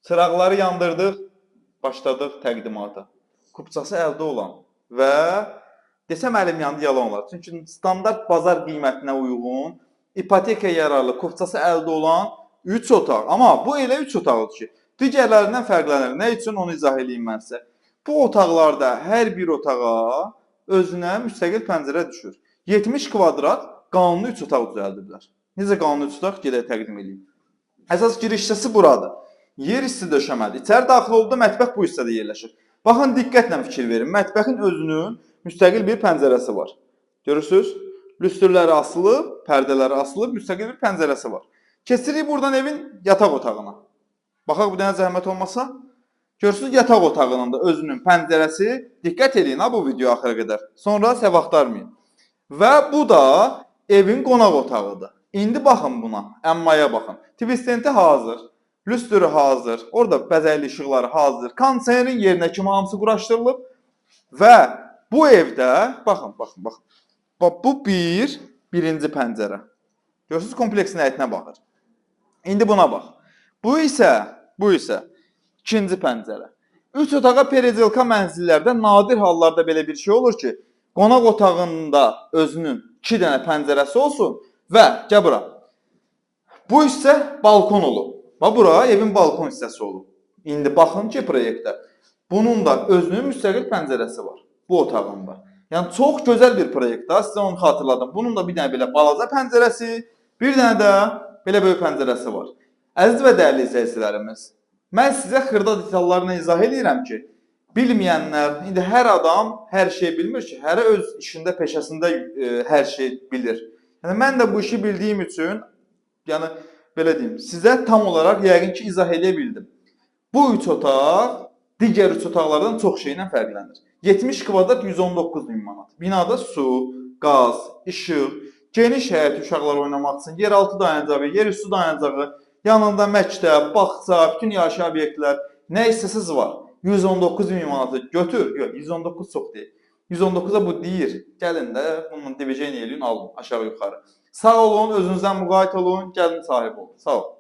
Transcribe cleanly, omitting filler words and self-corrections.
Çıraqları yandırdıq, başladıq təqdimata. Kupçası əldə olan və desəm əlim yandı yalan olar. Çünki standart bazar qiymətinə uyğun ipoteka yararlı kupçası əldə olan 3 otaq. Amma bu elə 3 otaqdır ki, digərlərindən fərqlənir. Nə üçün onu izah edeyim mən sizə. Bu otaqlarda hər bir otağa özünə müstəqil pəncərə düşür. 70 kvadrat qanuni 3 otaq düzəldiblər. Necə qanuni 3 otaq gedək təqdim edeyim. Əsas giriş hissəsi buradır. Yer isti döşəmədir. İçəri daxil olduqda mətbəx bu hissədə yerləşir. Baxın, diqqətlə fikir verin. Mətbəxin özünün müstəqil bir pəncərəsi var. Görürsünüz? Lüstrləri asılıb, pərdələri asılıb, müstəqil bir pəncərəsi var. Keçirik buradan evin yataq otağına. Baxaq, bir dənə zəhmət olmasa. Görürsünüz, yataq otağının da özünün pəncərəsi. Diqqət edin ha bu video axıra qədər. Sonra səhv axtarmayın. Və bu da evin qonaq otağıdır. İndi baxın buna, əmmaya baxın. Tvistenti hazır. Lüstrü hazır, orada bəzəkli işıqları hazır, kondisionerin yerinə kimi hamısı quraşdırılıb və bu evdə, baxın, bu birinci pəncərə. Görürsünüz, kompleksin həyətinə baxır. İndi buna bax. Bu isə ikinci pəncərə. 3 otağa peredelka mənzillərdə nadir hallarda belə bir şey olur ki, qonaq otağında özünün 2 dənə pəncərəsi olsun və gəl bura. Bu isə balkon olub. Bax, bura evin balkon hissəsi olub. İndi baxın ki, proyektdə. Bunun da özünün müstəqil pəncərəsi var. Bu otağında. Yəni, çox gözəl bir proyektdə. Sizə onu xatırladım. Bunun da bir dənə belə balaca pəncərəsi, bir dənə də belə böyük pəncərəsi var. Əziz və dəyərli izləyicilərimiz, mən sizə xırda detallarını izah edirəm ki, bilməyənlər, indi hər adam hər şey bilmir ki, hərə öz işində, peşəsində hər şey bilir. Yəni, mən də bu işi bildiyim üçün, yəni, belə deyim, sizə tam olaraq yəqin ki, izah edə bildim. Bu 3 otaq digər 3 otaqlardan çox şeylə fərqlənir. 70 kvadrat 119 min manat. Binada su, qaz, işıq, geniş həyət uşaqlar oynamaq üçün, yeraltı dayanacağı, yerüstü dayanacağı, yanında məktəb, bağça, bütün yaşayış obyektlər, nə istəsiz var. 119 min manatı götür, yox, 119 çox deyil. 119'a bu deyir. Gəlin də bunun divizyon eləyin, alın aşağı yuxarı. Sağ olun, özünüzdən müğayət olun, gəlin sahib olun. Sağ olun.